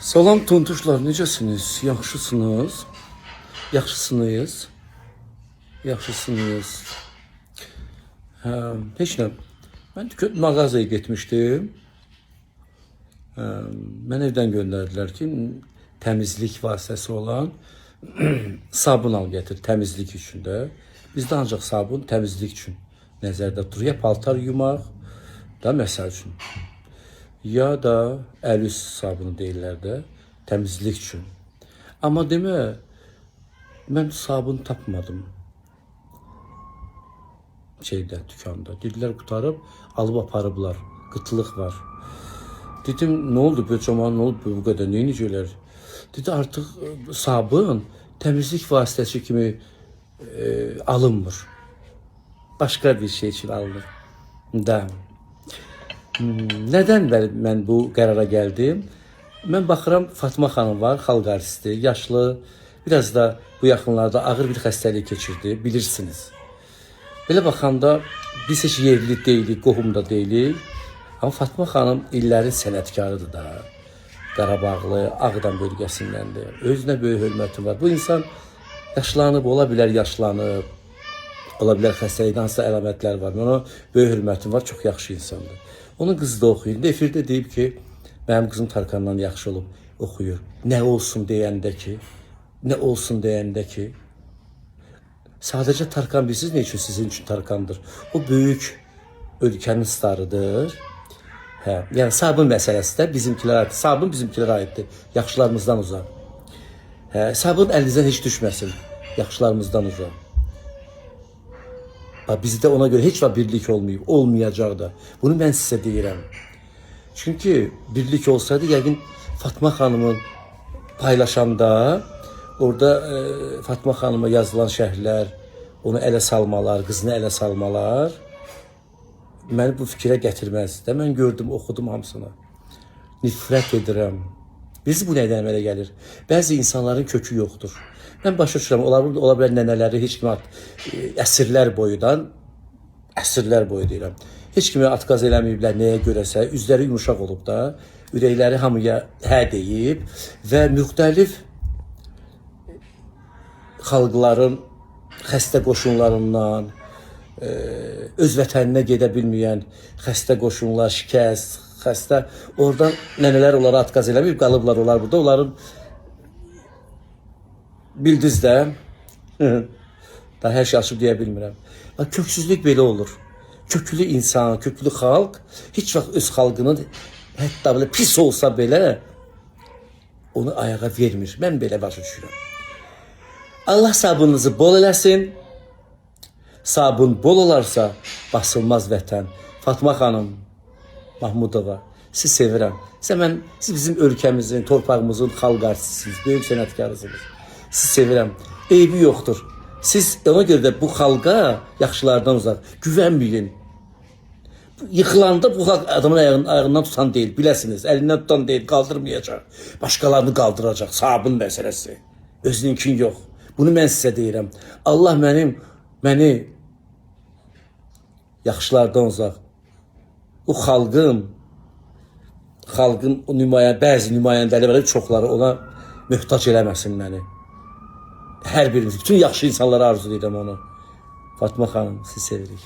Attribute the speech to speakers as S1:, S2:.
S1: Salam tontuşlar, necəsiniz? Yaxşısınız? Yaxşısınız? Yaxşısınız? Heç nə. Mən mağazaya getmişdim. Mən evdən göndərdilər ki, təmizlik vasitəsi olan sabun al gətir, təmizlik üçün də. Bizdə ancaq sabun təmizlik üçün nəzərdə durur. Ya paltar yumaq da məsəl üçün. Ya da əl üst sabunu deyirlər də, təmizlik üçün. Amma demə, mən sabun tapmadım dükanda. Dedilər, qutarıb, alıb aparıblar, qıtlıq var. Dedim, nə oldu bu cəman, nə oldu bu qədər, neyini görər? Dedi, artıq sabun təmizlik vasitəsi kimi alınmır. Başqa bir şey üçün alınır. Nədən mən bu qərara gəldim? Mən baxıram, Fatma xanım var, xalq artisti, yaşlı, biraz da bu yaxınlarda ağır bir xəstəlik keçirdi, bilirsiniz. Belə baxanda biz heç yerli deyilik, qohumda deyilik. Amma Fatma xanım illərin sənətkarıdır da. Qarabağlı, Ağdam bölgəsindəndir. Özünə böyük hörməti var. Bu insan yaşlanıb, ola bilər yaşlanıb, ola bilər xəstəlikdən hansısa əlamətlər var. Ona böyük hörmətim var, çox yaxşı insandır. Onun qızı da oxuyur. Efirdə deyib ki, mənim qızım Tarkandan yaxşı olub, oxuyur. Nə olsun deyəndə ki, nə olsun deyəndə ki, sadəcə Tarkan bilirsiniz nə üçün sizin üçün Tarkandır? O böyük ölkənin starıdır. Yəni sabun məsələsi də bizimkilərə aiddir. Sabun bizimkilərə aiddir. Yaxşılarımızdan uzaq. Sabun əlinizdən heç düşməsin. Yaxşılarımızdan uzaq. Bizdə ona görə heç vaxt birlik olmayıb, olmayacaq da. Bunu mən sizə deyirəm. Çünki birlik olsaydı, yəqin Fatma xanımın paylaşanda, orada Fatma xanıma yazılan şərhlər, onu ələ salmalar, qızını ələ salmalar, məni bu fikrə gətirməz. Mən gördüm, oxudum hamısını. Nifrət edirəm. Biz bu nədən əmələ gəlir? Bəzi insanların kökü yoxdur. Mən başa düşürəm, ola bilər nənələri heç kimi əsrlər boyudan, əsrlər boyu deyirəm. Heç kimi atqaz eləməyiblər, nəyə görəsə, üzləri yumuşaq olub da, ürəkləri hamıya hə deyib və müxtəlif xalqların xəstə qoşunlarından, öz vətəninə gedə bilməyən xəstə qoşunlar, şikəst, xəstə, oradan nənələr onlara atqaz eləməyib, qalıblar onlar burada, onların bildiniz də, daha hər şey açıb deyə bilmirəm. Köksüzlük belə olur. Köklü insan, köklü xalq heç vaxt öz xalqının hətta belə pis olsa belə onu ayağa vermir. Mən belə başa düşürəm. Allah sabununuzu bol eləsin. Sabun bol olarsa basılmaz vətən. Fatma xanım Mahmudova, siz sevirəm. Siz bizim ölkəmizin, torpağımızın xalq artistisiniz, böyük sənətkarısınız. Siz sevirəm. Eybi yoxdur. Siz ona görə də bu xalqa yaxşılardan uzaq, güvənməyin. Yıxılanda bu xalq adamın ayağından tutan deyil, biləsiniz. Əlindən tutan deyil, qaldırmayacaq. Başqalarını qaldıracaq, sabun məsələsi. Özününkin yox. Bunu mən sizə deyirəm. Allah məni yaxşılardan uzaq. O xalqın bəzi nümayəndələri, çoxları ona möhtac eləməsin məni. Hər birimiz, bütün yaxşı insanlara arzu edirəm onu. Fatma xanım, siz sevirik.